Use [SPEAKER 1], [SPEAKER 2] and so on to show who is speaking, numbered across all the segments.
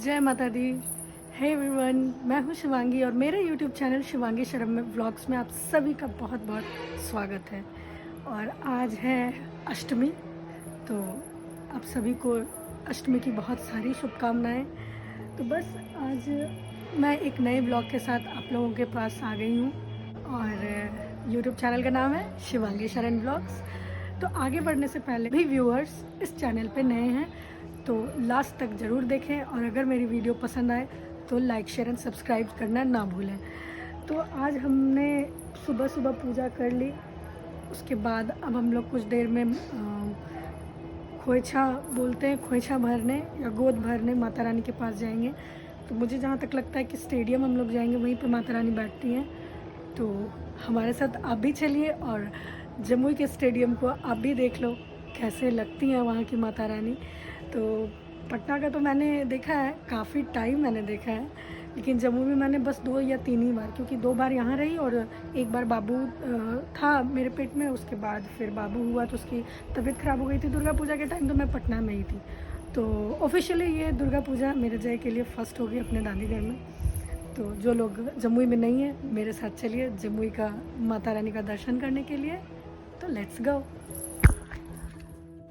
[SPEAKER 1] जय माता दी। Hey everyone, मैं हूँ शिवांगी और मेरे YouTube चैनल शिवांगी शर्म व्लॉग्स में आप सभी का बहुत बहुत स्वागत है। और आज है अष्टमी, तो आप सभी को अष्टमी की बहुत सारी शुभकामनाएं। तो बस आज मैं एक नए व्लॉग के साथ आप लोगों के पास आ गई हूँ और YouTube चैनल का नाम है शिवांगी शरण व्लॉग्स। तो आगे बढ़ने से पहले भी व्यूअर्स इस चैनल पे नए हैं तो लास्ट तक ज़रूर देखें और अगर मेरी वीडियो पसंद आए तो लाइक शेयर एंड सब्सक्राइब करना ना भूलें। तो आज हमने सुबह सुबह पूजा कर ली, उसके बाद अब हम लोग कुछ देर में खोइछा बोलते हैं, खोइछा भरने या गोद भरने माता रानी के पास जाएंगे। तो मुझे जहाँ तक लगता है कि स्टेडियम हम लोग जाएंगे, वहीं पे माता रानी बैठती हैं। तो हमारे साथ आप भी चलिए और जमुई के स्टेडियम को आप भी देख लो कैसे लगती हैं वहाँ की माता रानी। तो पटना का तो मैंने देखा है, काफ़ी टाइम मैंने देखा है, लेकिन जम्मू में मैंने बस 2 या 3 ही बार, क्योंकि 2 बार यहाँ रही और एक बार बाबू था मेरे पेट में, उसके बाद फिर बाबू हुआ तो उसकी तबीयत ख़राब हो गई थी दुर्गा पूजा के टाइम, तो मैं पटना में ही थी। तो ऑफिशियली ये दुर्गा पूजा मेरे जय के लिए फ़र्स्ट होगी अपने दादी घर में। तो जो लोग जमुई में नहीं है मेरे साथ चलिए जमुई का माता रानी का दर्शन करने के लिए। तो लेट्स गो।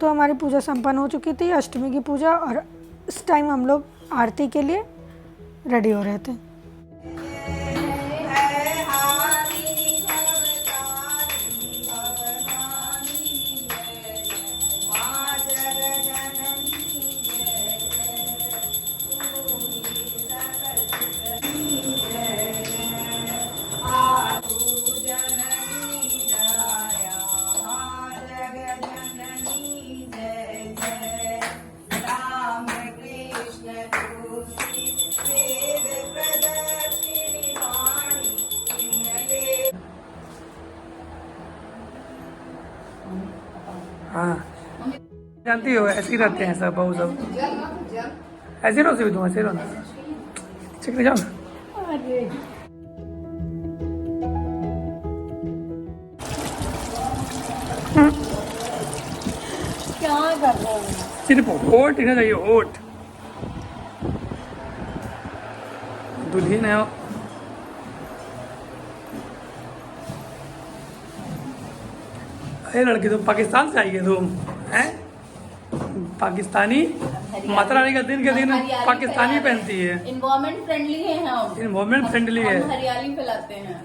[SPEAKER 1] तो हमारी पूजा संपन्न हो चुकी थी, अष्टमी की पूजा, और इस टाइम हम लोग आरती के लिए रेडी हो रहे थे।
[SPEAKER 2] हाँ, जानती हो ऐसे ही रहते हैं सब, बहू सब ऐसे रहो, भी तुम ऐसे रहो ना, ठीक है जाओ ना।
[SPEAKER 1] क्या कर रहे हैं?
[SPEAKER 2] सिर्फ होट ही ना चाहिए, होट। दुल्हन है अरे लड़की, तुम पाकिस्तान से आई है तुम, हैं? पाकिस्तानी माता रानी का दिन के दिन पाकिस्तानी पहनती है।
[SPEAKER 3] इन्वायरमेंट फ्रेंडली है हम,
[SPEAKER 2] इन्वायरमेंट फ्रेंडली है।
[SPEAKER 3] हम हरियाली फैलाते हैं।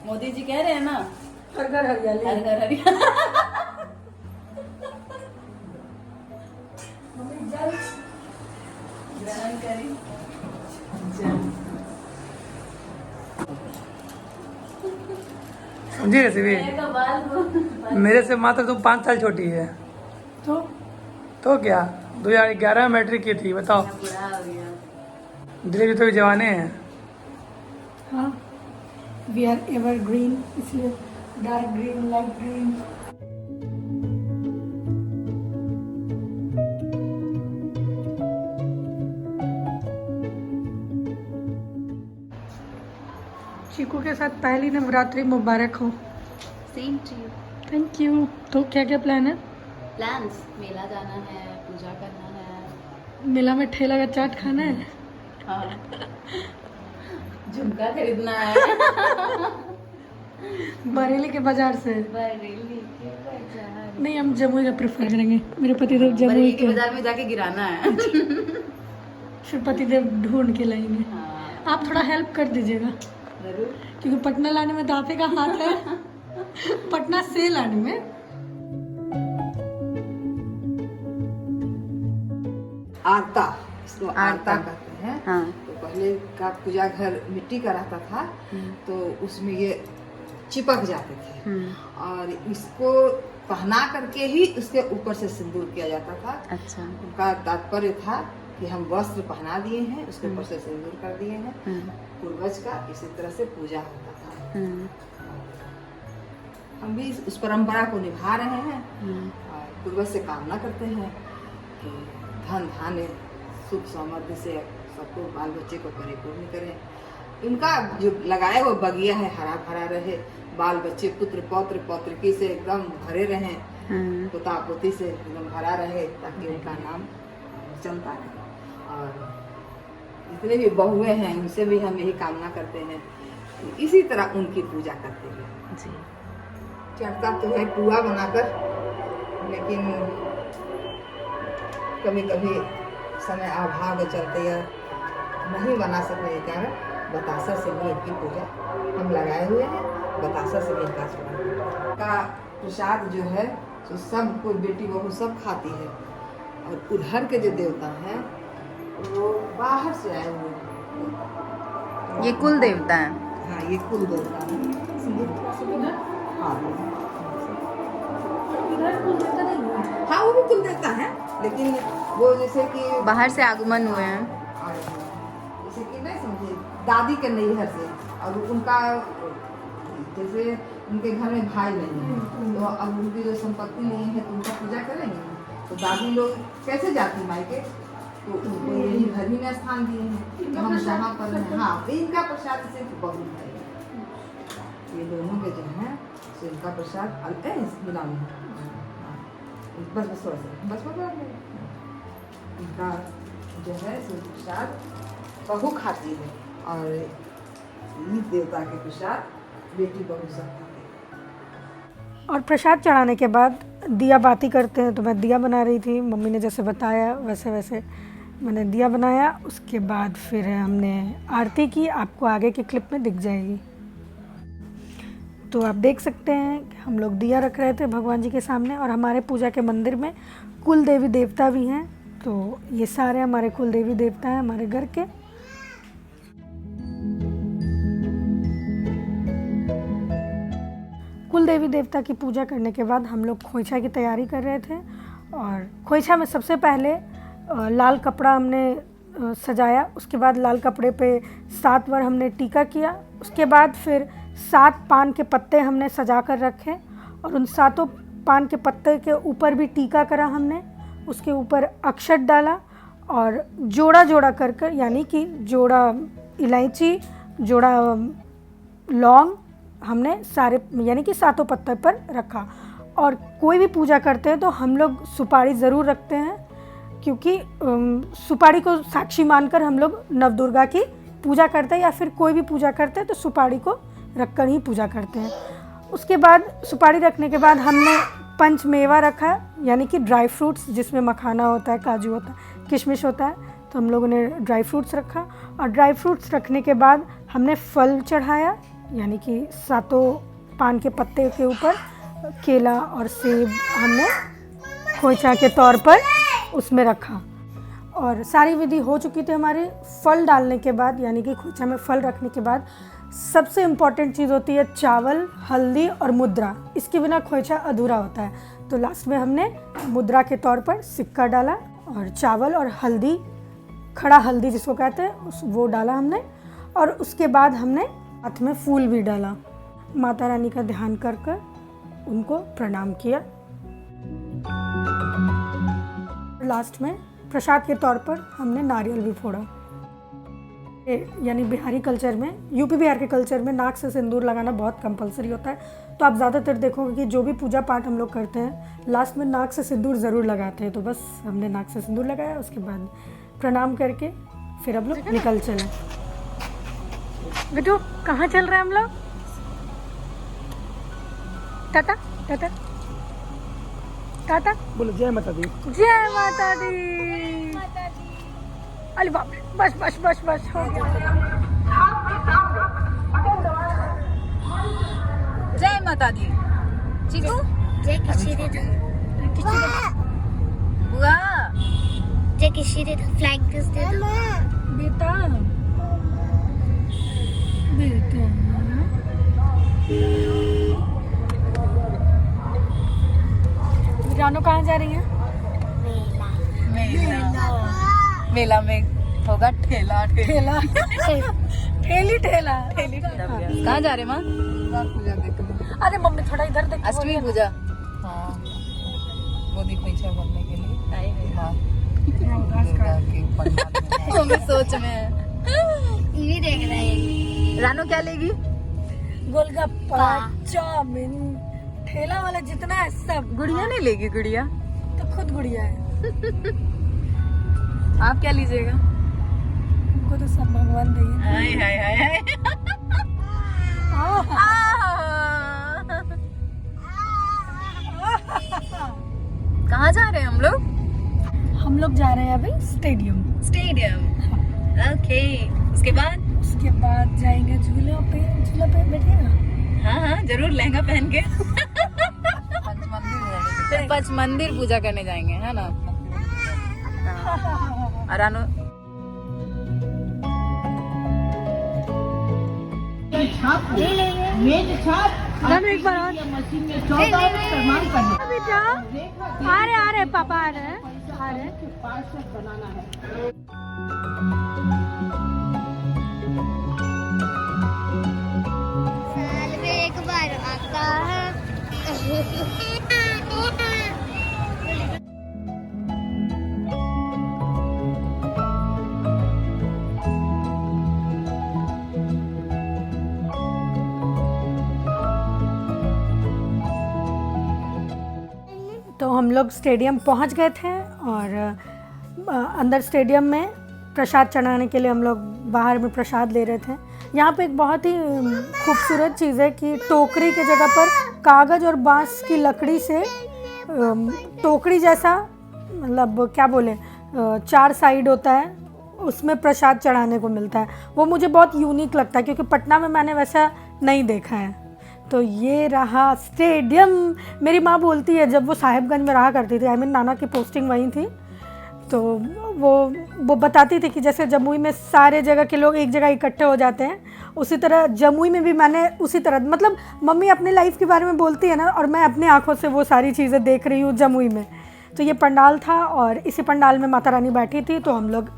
[SPEAKER 3] मोदी जी कह रहे हैं ना,
[SPEAKER 1] हर घर हरियाली,
[SPEAKER 3] हर घर हरियाली। ग्रहण करी
[SPEAKER 2] समझी रेसिपी? मेरे से मात्र तुम 5 साल छोटी है। तो क्या 2011 में मैट्रिक की थी, बताओ।
[SPEAKER 3] बुरा हो गया।
[SPEAKER 2] धीरे धीरे तो जवाने हैं।
[SPEAKER 1] हाँ, वी आर एवर ग्रीन, इसलिए dark green, light green. Chiku के साथ पहली नवरात्रि मुबारक हो।
[SPEAKER 3] Same to you.
[SPEAKER 1] Thank you. तो क्या क्या प्लान है?
[SPEAKER 3] प्लान्स, मेला जाना है, पूजा करना है,
[SPEAKER 1] मेला में ठेला का चाट खाना है,
[SPEAKER 3] हाँ, झुमका खरीदना है।
[SPEAKER 1] बरेली के बाजार से।
[SPEAKER 3] बरेली के बाजार,
[SPEAKER 1] नहीं, हम जमुई का प्रेफर करेंगे, मेरे पतिदेव जमुई
[SPEAKER 3] बरेली के
[SPEAKER 1] के,
[SPEAKER 3] बाजार में जाके गिराना है।
[SPEAKER 1] फिर पतिदेव ढूंढ के लाएंगे।
[SPEAKER 3] हाँ,
[SPEAKER 1] आप थोड़ा हेल्प कर दीजिएगा,
[SPEAKER 3] जरूर।
[SPEAKER 1] क्योंकि पटना लाने में तो आप ही का हाथ है। पटना से लाने में।
[SPEAKER 4] आरता, इसको आरता कहते हैं।
[SPEAKER 3] हाँ।
[SPEAKER 4] तो पहले का पूजा घर मिट्टी का रहता था, तो उसमें ये चिपक जाते थे, और इसको पहना करके ही उसके ऊपर से सिंदूर किया जाता था।
[SPEAKER 3] अच्छा।
[SPEAKER 4] उनका तात्पर्य था कि हम वस्त्र पहना दिए हैं, उसके ऊपर से सिंदूर कर दिए हैं, पूर्वज का इसी तरह से पूजा होता था। हम भी उस परंपरा को निभा रहे हैं और पूर्वज से कामना करते हैं कि धन धान्य सुख समृद्धि से सबको, बाल बच्चे को परिपूर्ण करें। इनका जो लगाया हुआ बगिया है हरा भरा रहे, बाल बच्चे पुत्र पौत्र पौत्रकी से एकदम भरे रहें, पोता पोती से एकदम भरा रहे, ताकि उनका नाम चलता रहे। और जितने भी बहुएं हैं उनसे भी हम यही कामना करते हैं, इसी तरह उनकी पूजा करते हैं
[SPEAKER 3] जी।
[SPEAKER 4] चढ़ता तो है पुआ बनाकर, लेकिन कभी कभी समय अभाव के चलते या नहीं बना सकने के कारण बतासा से भी इनकी पूजा हम लगाए हुए हैं। बतासा से भी इनका स्मरण का प्रसाद जो है तो सब कोई बेटी बहू सब खाती है। और उधर के जो देवता हैं वो बाहर से आए हुए हैं।
[SPEAKER 3] ये कुल देवता है।
[SPEAKER 4] हाँ, ये कुल देवता है। हाँ, हाँ वो भी कुल देवता है, लेकिन वो जैसे कि
[SPEAKER 3] बाहर से आगमन हुए हैं।
[SPEAKER 4] जैसे कि नहीं समझे, दादी के नैहर से, और उनका जैसे उनके घर में भाई नहीं है तो अब उनकी जो संपत्ति नहीं है तो उनका पूजा करेंगे, तो दादी लोग कैसे जाती मायके, तो उनको यही घर ही में स्थान दिए हैं। तो हम जहाँ पर हैं, हाँ इनका प्रसाद सिर्फ बहुत है, ये दोनों के जो है तो इनका प्रसाद अलग है। बस बस थोड़ा सा बस इनका जो है सो प्रसाद बहू खाती है, और इस देवता के प्रसाद बेटी बहू सब खाते हैं।
[SPEAKER 1] और प्रसाद चढ़ाने के बाद दिया बाती करते हैं। तो मैं दिया बना रही थी, मम्मी ने जैसे बताया वैसे वैसे मैंने दिया बनाया। उसके बाद फिर हमने आरती की, आपको आगे की क्लिप में दिख जाएगी। तो आप देख सकते हैं कि हम लोग दिया रख रहे थे भगवान जी के सामने, और हमारे पूजा के मंदिर में कुल देवी देवता भी हैं। तो ये सारे हमारे कुल देवी देवता हैं हमारे घर के। कुल देवी देवता की पूजा करने के बाद हम लोग खोइछा की तैयारी कर रहे थे। और खोइछा में सबसे पहले लाल कपड़ा हमने सजाया, उसके बाद लाल कपड़े पे 7 बार हमने टीका किया। उसके बाद फिर 7 पान के पत्ते हमने सजा कर रखे, और उन 7 पान के पत्ते के ऊपर भी टीका करा हमने। उसके ऊपर अक्षत डाला और जोड़ा जोड़ा कर कर, यानी कि जोड़ा इलायची, जोड़ा लौंग हमने सारे यानी कि 7 पत्ते पर रखा। और कोई भी पूजा करते हैं तो हम लोग सुपारी ज़रूर रखते हैं, क्योंकि सुपारी को साक्षी मानकर हम लोग नवदुर्गा की पूजा करते हैं, या फिर कोई भी पूजा करते हैं तो सुपारी को रखकर ही पूजा करते हैं। उसके बाद सुपारी रखने के बाद हमने पंचमेवा रखा, यानी कि ड्राई फ्रूट्स, जिसमें मखाना होता है, काजू होता है, किशमिश होता है। तो हम लोगों ने ड्राई फ्रूट्स रखा, और ड्राई फ्रूट्स रखने के बाद हमने फल चढ़ाया, यानी कि 7 पान के पत्ते के ऊपर केला और सेब हमने खोइछा के तौर पर उसमें रखा। और सारी विधि हो चुकी थी हमारी। फल डालने के बाद, यानी कि खोइछा में फल रखने के बाद सबसे इम्पॉर्टेंट चीज़ होती है चावल, हल्दी और मुद्रा। इसके बिना खोइछा अधूरा होता है। तो लास्ट में हमने मुद्रा के तौर पर सिक्का डाला, और चावल और हल्दी, खड़ा हल्दी जिसको कहते हैं, वो डाला हमने। और उसके बाद हमने हाथ में फूल भी डाला, माता रानी का ध्यान कर कर उनको प्रणाम किया। लास्ट में प्रसाद के तौर पर हमने नारियल भी फोड़ा। यानी बिहारी कल्चर में, यूपी बिहार के कल्चर में नाक से सिंदूर लगाना बहुत कंपलसरी होता है। तो आप ज़्यादातर देखोगे कि जो भी पूजा पाठ हम लोग करते हैं लास्ट में नाक से सिंदूर ज़रूर लगाते हैं। तो बस हमने नाक से सिंदूर लगाया, उसके बाद प्रणाम करके फिर हम लोग निकल चले। बेटू कहाँ चल रहे हैं हम लोग? टाटा टाटा टाटा
[SPEAKER 2] बोलो जय माता दी।
[SPEAKER 1] जय माता दी। अरे बाप रे, बस बस बस बस हो गया।
[SPEAKER 3] जय माता दी। चीकू
[SPEAKER 5] जय किसी दे दो,
[SPEAKER 3] बुआ
[SPEAKER 5] जय किसी दे दो, फ्लैग किस दे दो।
[SPEAKER 1] बेटा बेटा रानो कहाँ जा रही है?
[SPEAKER 3] मेला में होगा ठेला
[SPEAKER 1] ठेला ठेली ठेला ठेली।
[SPEAKER 3] कहाँ जा रहे माँ?
[SPEAKER 4] पूजा देखने।
[SPEAKER 1] अरे मम्मी थोड़ा इधर देख।
[SPEAKER 3] अष्टमी पूजा।
[SPEAKER 4] हाँ, वो देखो इच्छा बनने के लिए।
[SPEAKER 3] आई है।
[SPEAKER 4] हाँ,
[SPEAKER 1] उदास
[SPEAKER 4] दुर्गा
[SPEAKER 1] कर।
[SPEAKER 4] के पंडाल में।
[SPEAKER 3] मम्मी सोच में है।
[SPEAKER 5] ये देख रहे हैं।
[SPEAKER 3] रानू क्या लेगी?
[SPEAKER 1] गोलगप्पा, चाउमीन, ठेला वाला जितना है सब।
[SPEAKER 3] गुड़िया नहीं लेगी? गुड़िया
[SPEAKER 1] तो खुद गुड़िया है।
[SPEAKER 3] आप क्या लीजिएगा?
[SPEAKER 1] को तो सब भगवान देंगे।
[SPEAKER 3] हाय हाय हाय हाय। कहाँ जा रहे हैं हम लोग?
[SPEAKER 1] हम लोग जा रहे हैं अभी स्टेडियम।
[SPEAKER 3] ओके, उसके बाद
[SPEAKER 1] जाएंगे झूला पे बैठेगा।
[SPEAKER 3] हाँ जरूर लहंगा पहन के फिर पंचमंदिर पूजा करने जाएंगे, है ना? और अनु
[SPEAKER 1] जानो एक बार और बेटा आ रहे पापा आ रहे
[SPEAKER 5] साल में एक बार आता है।
[SPEAKER 1] तो हम लोग स्टेडियम पहुंच गए थे और अंदर स्टेडियम में प्रसाद चढ़ाने के लिए हम लोग बाहर में प्रसाद ले रहे थे। यहाँ पे एक बहुत ही खूबसूरत चीज़ है कि टोकरी के जगह पर कागज़ और बांस की लकड़ी से टोकरी जैसा, मतलब क्या बोले, 4 साइड होता है, उसमें प्रसाद चढ़ाने को मिलता है। वो मुझे बहुत यूनिक लगता है क्योंकि पटना में मैंने वैसा नहीं देखा है। तो ये रहा स्टेडियम। मेरी माँ बोलती है, जब वो साहिबगंज में रहा करती थी, नाना की पोस्टिंग वहीं थी, तो वो बताती थी कि जैसे जमुई में सारे जगह के लोग एक जगह इकट्ठे हो जाते हैं, उसी तरह जमुई में भी मैंने उसी तरह, मतलब मम्मी अपने लाइफ के बारे में बोलती है ना, और मैं अपनी आंखों से वो सारी चीज़ें देख रही हूँ जमुई में। तो ये पंडाल था और इसी पंडाल में माता रानी बैठी थी, तो हम लोग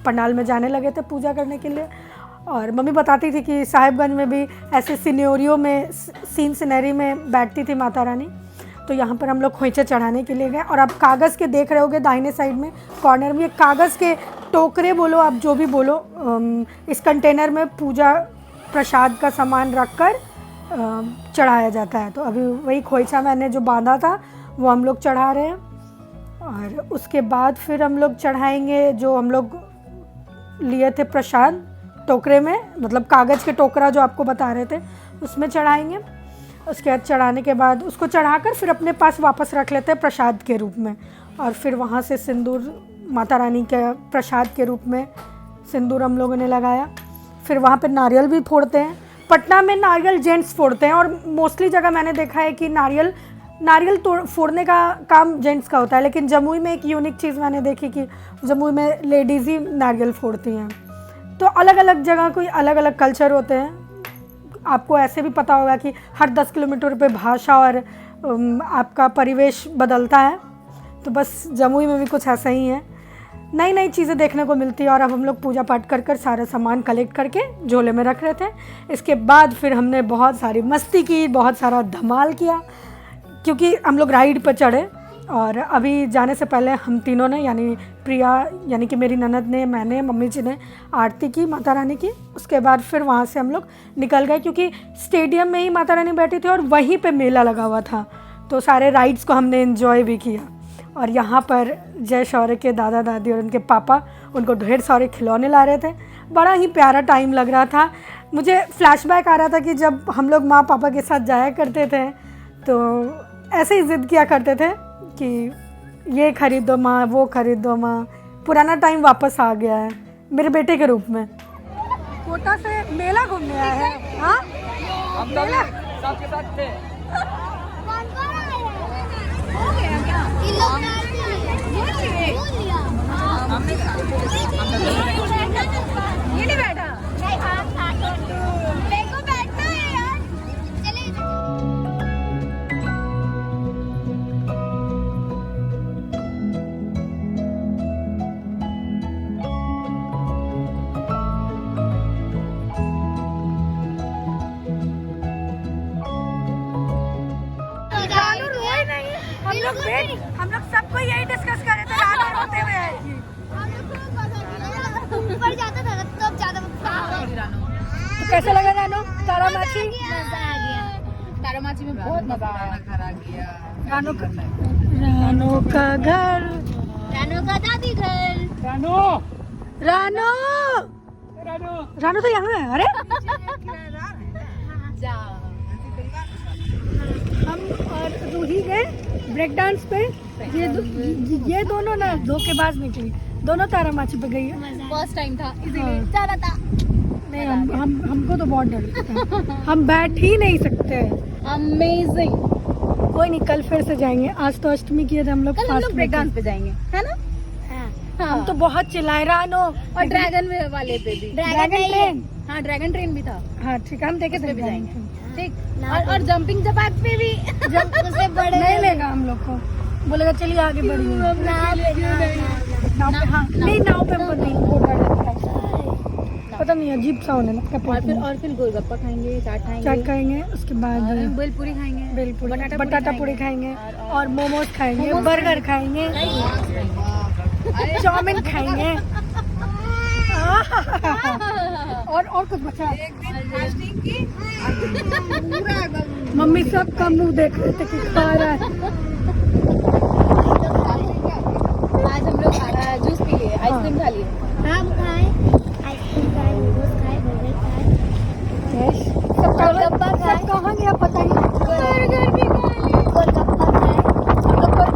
[SPEAKER 1] पंडाल में जाने लगे थे पूजा करने के लिए। और मम्मी बताती थी कि साहिबगंज में भी ऐसे सिनेरियो में, सीनरी में बैठती थी माता रानी। तो यहाँ पर हम लोग खोइचे चढ़ाने के लिए गए और आप कागज़ के देख रहे होगे दाहिने साइड में कॉर्नर में, ये कागज़ के टोकरे बोलो आप जो भी बोलो, इस कंटेनर में पूजा प्रसाद का सामान रख कर चढ़ाया जाता है। तो अभी वही खोइचा मैंने जो बांधा था वो हम लोग चढ़ा रहे हैं। और उसके बाद फिर हम लोग चढ़ाएंगे जो हम लोग लिए थे प्रसाद टोकरे में, मतलब कागज़ के टोकरा जो आपको बता रहे थे उसमें चढ़ाएंगे। उसके बाद चढ़ाने के बाद उसको चढ़ाकर फिर अपने पास वापस रख लेते हैं प्रसाद के रूप में। और फिर वहाँ से सिंदूर माता रानी के प्रसाद के रूप में सिंदूर हम लोगों ने लगाया। फिर वहाँ पे नारियल भी फोड़ते हैं। पटना में नारियल जेंट्स फोड़ते हैं और मोस्टली जगह मैंने देखा है कि नारियल फोड़ने का काम जेंट्स का होता है, लेकिन जमुई में एक यूनिक चीज़ मैंने देखी कि जमुई में लेडीज़ ही नारियल फोड़ती हैं। तो अलग अलग जगह कोई अलग अलग कल्चर होते हैं। आपको ऐसे भी पता होगा कि हर 10 किलोमीटर पे भाषा और आपका परिवेश बदलता है। तो बस जमुई में भी कुछ ऐसा ही है, नई नई चीज़ें देखने को मिलती है। और अब हम लोग पूजा पाठ कर कर सारा सामान कलेक्ट करके झोले में रख रहे थे। इसके बाद फिर हमने बहुत सारी मस्ती की, बहुत सारा धमाल किया, क्योंकि हम लोग राइड पर चढ़े। और अभी जाने से पहले हम तीनों ने, यानी प्रिया यानी कि मेरी ननद ने, मैंने, मम्मी जी ने आरती की माता रानी की। उसके बाद फिर वहाँ से हम लोग निकल गए क्योंकि स्टेडियम में ही माता रानी बैठी थी और वहीं पे मेला लगा हुआ था। तो सारे राइड्स को हमने एंजॉय भी किया। और यहाँ पर जय शौर्य के दादा दादी और उनके पापा उनको ढेर सारे खिलौने ला रहे थे। बड़ा ही प्यारा टाइम लग रहा था। मुझे फ्लैशबैक आ रहा था कि जब हम लोग माँ पापा के साथ जाया करते थे तो ऐसे ही ज़िद किया करते थे कि ये खरीदो माँ, वो खरीदो माँ। पुराना टाइम वापस आ गया है मेरे बेटे के रूप में। कोटा से मेला घूमने आया है। हाँ, हम मेला
[SPEAKER 2] सबके साथ थे।
[SPEAKER 5] ये नहीं बैठा, मेरे को बैठना है यार। चले
[SPEAKER 1] हम लोग सबको यही डिस्कस कर रहे थे, रानू रोते हुए आएगी।
[SPEAKER 5] ऊपर जाता था तब ज्यादा
[SPEAKER 1] तो कैसा लगा रानू? तारामाची
[SPEAKER 5] मजा आ गया।
[SPEAKER 3] तारामाची में बहुत मजा आया।
[SPEAKER 1] रानू का घर,
[SPEAKER 5] रानू का दादी घर।
[SPEAKER 2] रानू
[SPEAKER 1] रानो रानो तो यहाँ है। अरे हम और रूही गए ब्रेक डांस पे। ये दोनों ना धोखेबाज निकली, दोनों तारामाची पे गई है।
[SPEAKER 3] फर्स्ट टाइम था इसीलिए
[SPEAKER 1] हाँ।
[SPEAKER 3] चला था।
[SPEAKER 1] नहीं हमको तो बहुत डर लगता है, हम बैठ ही नहीं सकते।
[SPEAKER 3] अमेजिंग।
[SPEAKER 1] कोई नहीं, कल फिर से जाएंगे। आज तो अष्टमी किए थे हम लोग।
[SPEAKER 3] कल हम
[SPEAKER 1] फास्ट
[SPEAKER 3] लोग ब्रेक डांस पे जाएंगे, है ना?
[SPEAKER 1] हम तो बहुत चिल्लाए रानो।
[SPEAKER 3] और ड्रैगन वाले पे भी।
[SPEAKER 1] Dragon train.
[SPEAKER 3] हाँ ड्रैगन ट्रेन भी था।
[SPEAKER 1] हाँ ठीक है, हम देखे थे
[SPEAKER 3] भी जाएंगे।
[SPEAKER 1] जाएंगे।
[SPEAKER 3] ठीक। और जंपिंग जपाक पे भी।
[SPEAKER 1] जब उसे बड़े नहीं लेगा हम लोग को, बोलेगा चलिए आगे बढ़िए। नाव पे, हाँ नहीं नाव पे हमको नहीं, वो डर लगता है। पता नहीं अजीब सा होने लगता है।
[SPEAKER 3] और फिर गोलगप्पा खाएंगे, चाट
[SPEAKER 1] चाट खाएंगे, उसके बाद
[SPEAKER 3] भेलपूरी खाएंगे,
[SPEAKER 1] भेलपूरी, बटाटा पूरी खाएंगे और मोमोज खाएंगे, बर्गर खाएंगे, चाउमीन खाएंगे। और कुछ बचा? मम्मी सबका मुंह देख रहे थे कि खा रहा है।
[SPEAKER 3] आज हम लोग जूस पी लिए, आइसक्रीम खा लिए।
[SPEAKER 5] हम खाए आइसक्रीम खाए, मोमोज खाए, बर्गर खाए,
[SPEAKER 1] सब कहाँ गया पता नहीं।
[SPEAKER 5] बर्गर भी खाए, गोलगप्पा खाए।
[SPEAKER 1] हम लोग पर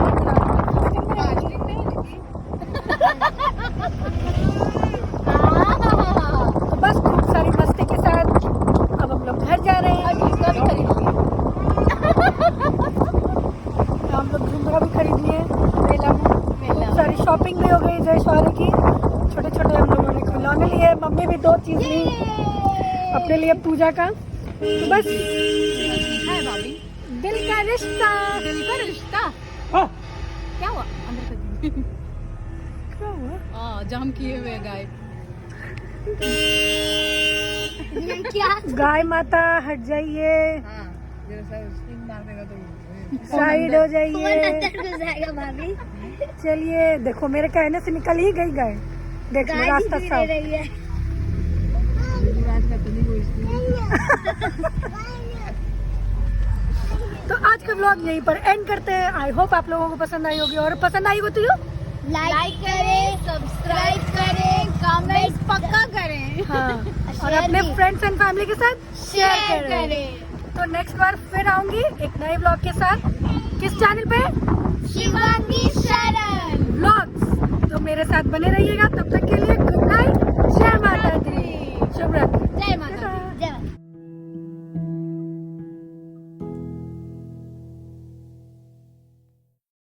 [SPEAKER 1] तो बस खूब सारी मस्ती के साथ अब हम लोग घर जा रहे हैं।
[SPEAKER 3] झुमका भी खरीद लिए।
[SPEAKER 1] हम लोग झुमका भी खरीद लिए मेला में। खूब सारी शॉपिंग भी हो गई जयश्वारी की। छोटे छोटे हम लोगों ने खिलौने लिए, मम्मी भी 2 चीज ली अपने लिए पूजा का। तो बस
[SPEAKER 3] है भाभी,
[SPEAKER 1] दिल का रिश्ता।
[SPEAKER 3] दिल का रिश्ता।
[SPEAKER 2] हाँ,
[SPEAKER 3] क्या हुआ? अंदर कर दीजिए।
[SPEAKER 1] क्या हुआ?
[SPEAKER 3] हाँ जाम किए हुए गाय।
[SPEAKER 5] क्या
[SPEAKER 1] गाय माता हट जाइए, साइड हो
[SPEAKER 5] फोन
[SPEAKER 1] जाइए।
[SPEAKER 5] अंदर घुस जाएगा भाभी।
[SPEAKER 1] चलिए देखो मेरे कहने से निकल ही गई गाय। देख लो
[SPEAKER 5] गाय
[SPEAKER 1] रास्ता
[SPEAKER 5] भी दे
[SPEAKER 1] साफ।
[SPEAKER 5] रही है।
[SPEAKER 1] तो आज का व्लॉग यहीं पर एंड करते हैं। आई होप आप लोगों को पसंद आई होगी, और पसंद आई हो तो
[SPEAKER 5] लाइक करें, सब्सक्राइब करें, कमेंट पक्का करें।
[SPEAKER 1] हाँ, और
[SPEAKER 5] शेयर
[SPEAKER 1] अपने
[SPEAKER 5] भी।
[SPEAKER 1] फ्रेंड्स एंड फैमिली के साथ शेयर
[SPEAKER 5] शेयर
[SPEAKER 1] करें।
[SPEAKER 5] करें।
[SPEAKER 1] तो नेक्स्ट बार फिर आऊंगी एक नए व्लॉग के साथ। किस चैनल पे?
[SPEAKER 5] शिवांगी शरण।
[SPEAKER 1] व्लॉग्स। तो मेरे साथ बने रहिएगा।